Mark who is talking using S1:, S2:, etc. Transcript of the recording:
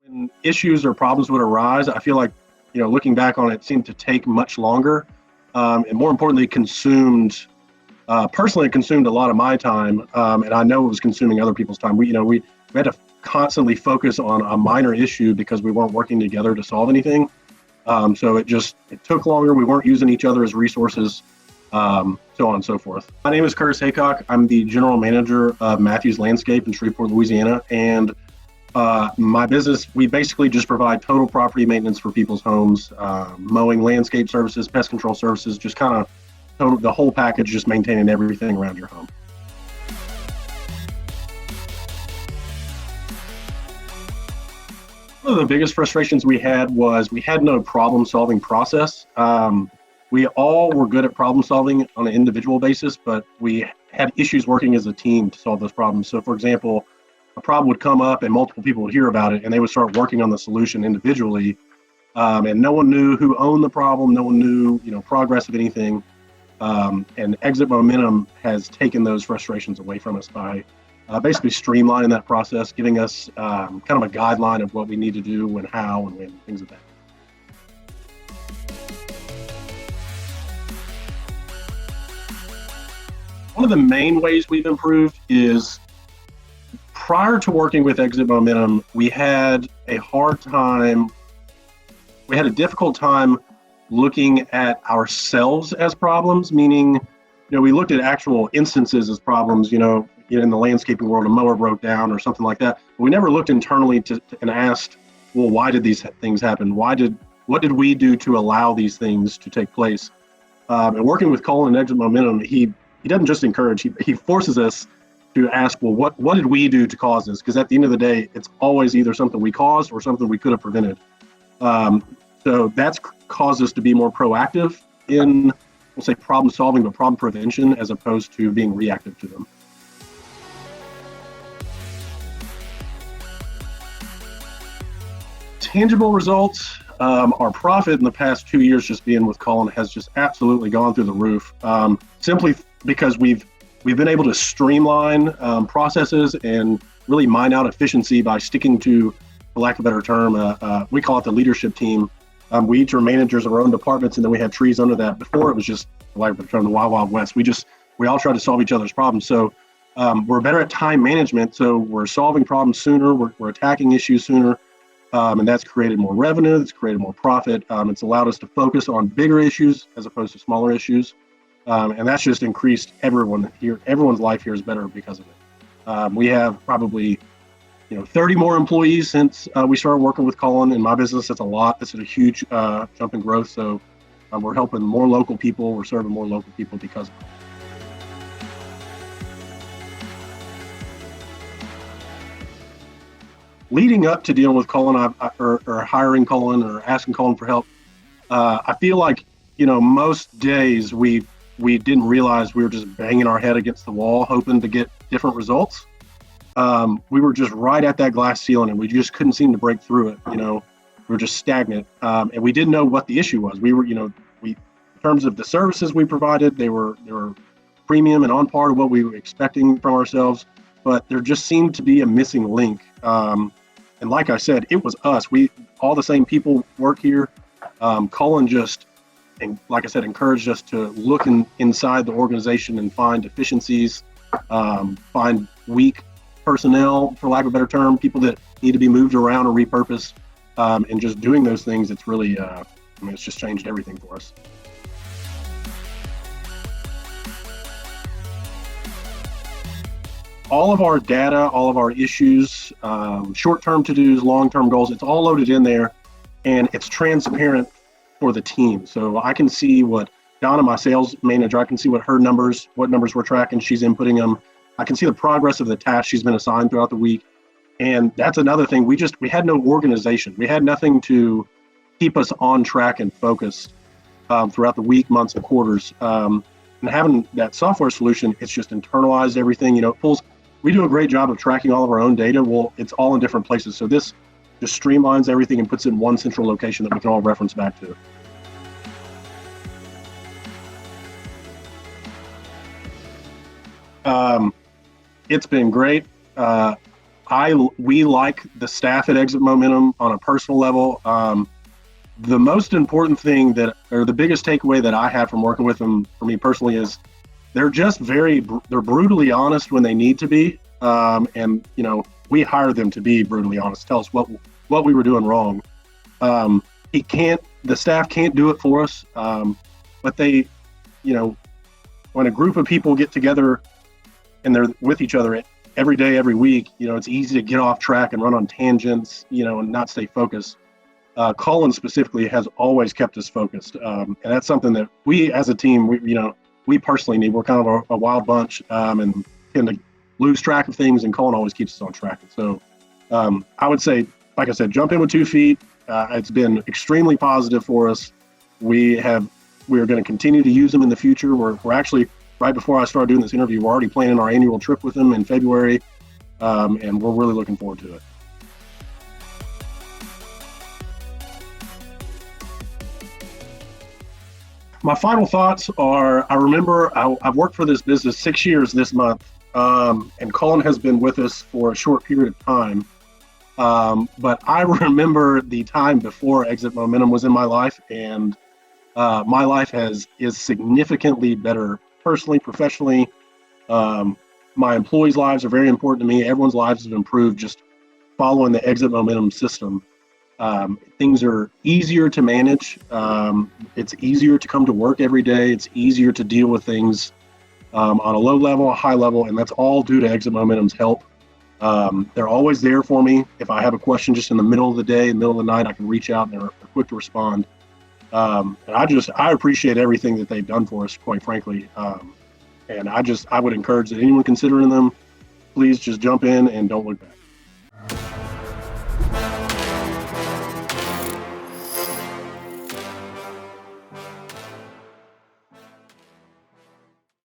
S1: When issues or problems would arise, I feel like, looking back on it, seemed to take much longer, and more importantly, personally consumed a lot of my time, and I know it was consuming other people's time. We had to constantly focus on a minor issue because we weren't working together to solve anything. So it took longer. We weren't using each other as resources, so on and so forth. My name is Curtis Heacock. I'm the general manager of Matthews Landscape in Shreveport, Louisiana, and my business, we basically just provide total property maintenance for people's homes, mowing, landscape services, pest control services, just kind of the whole package, just maintaining everything around your home. One of the biggest frustrations we had was we had no problem-solving process. We all were good at problem solving on an individual basis, but we had issues working as a team to solve those problems. So, for example, a problem would come up and multiple people would hear about it, and they would start working on the solution individually, and no one knew who owned the problem. No one knew, progress of anything. And Exit Momentum has taken those frustrations away from us by basically streamlining that process, giving us kind of a guideline of what we need to do and how and when, things like that. One of the main ways we've improved is, prior to working with Exit Momentum, we had a difficult time looking at ourselves as problems, meaning, we looked at actual instances as problems, in the landscaping world, a mower broke down or something like that. But we never looked internally and asked, well, why did these things happen? What did we do to allow these things to take place? And working with Colin and Exit Momentum, he doesn't just encourage, he forces us to ask, well, what did we do to cause this? Because at the end of the day, it's always either something we caused or something we could have prevented. So that's caused us to be more proactive in, we'll say, problem solving, but problem prevention, as opposed to being reactive to them. Tangible results, our profit in the past 2 years just being with Colin has just absolutely gone through the roof, simply because we've been able to streamline processes and really mine out efficiency by sticking to, for lack of a better term, we call it the leadership team. We each are managers of our own departments, and then we had trees under that. Before, it was just, for lack of a better term, the Wild Wild West. We all try to solve each other's problems. So we're better at time management. So we're solving problems sooner. We're attacking issues sooner. And that's created more revenue. That's created more profit. It's allowed us to focus on bigger issues as opposed to smaller issues. And that's just increased everyone's life here is better because of it. We have probably 30 more employees since we started working with Colin. In my business, that's a lot. That's a huge jump in growth. So we're helping more local people. We're serving more local people because of it. Leading up to dealing with Colin, or hiring Colin or asking Colin for help, I feel like, most days we didn't realize we were just banging our head against the wall, hoping to get different results. We were just right at that glass ceiling, and we just couldn't seem to break through it. We were just stagnant, and we didn't know what the issue was. We were, in terms of the services we provided, they were premium and on par to what we were expecting from ourselves, but there just seemed to be a missing link. And like I said, it was us. All the same people work here. Colin just, and like I said, encouraged us to look inside the organization and find deficiencies, find weak personnel, for lack of a better term, people that need to be moved around or repurposed, and just doing those things. It's really, it's just changed everything for us. All of our data, all of our issues, short-term to-dos, long-term goals, it's all loaded in there, and it's transparent for the team. So I can see what Donna, my sales manager, I can see what numbers we're tracking. She's inputting them. I can see the progress of the tasks she's been assigned throughout the week. And that's another thing. We had no organization. We had nothing to keep us on track and focused throughout the week, months, and quarters. And having that software solution, it's just internalized everything. We do a great job of tracking all of our own data. Well, it's all in different places. So this just streamlines everything and puts it in one central location that we can all reference back to. It's been great. We like the staff at Exit Momentum on a personal level. The most important thing or the biggest takeaway that I have from working with them for me personally is they're just they're brutally honest when they need to be. And, we hire them to be brutally honest, tell us what we were doing wrong. The staff can't do it for us. But they, when a group of people get together and they're with each other every day, every week, it's easy to get off track and run on tangents, and not stay focused. Colin specifically has always kept us focused. And that's something that we as a team, we personally need. We're kind of a wild bunch and tend to lose track of things, and Colin always keeps us on track. So I would say, like I said, jump in with 2 feet. It's been extremely positive for us. We are going to continue to use them in the future. We're actually, right before I started doing this interview, we're already planning our annual trip with them in February, and we're really looking forward to it. My final thoughts are, I remember I've worked for this business 6 years this month, and Colin has been with us for a short period of time. But I remember the time before Exit Momentum was in my life, and my life is significantly better personally, professionally. My employees' lives are very important to me. Everyone's lives have improved just following the Exit Momentum system. Things are easier to manage. It's easier to come to work every day. It's easier to deal with things on a low level, a high level, and that's all due to Exit Momentum's help. They're always there for me. If I have a question just in the middle of the day, in the middle of the night, I can reach out and they're quick to respond. And I appreciate everything that they've done for us, quite frankly. And I would encourage that anyone considering them, please just jump in and don't look back.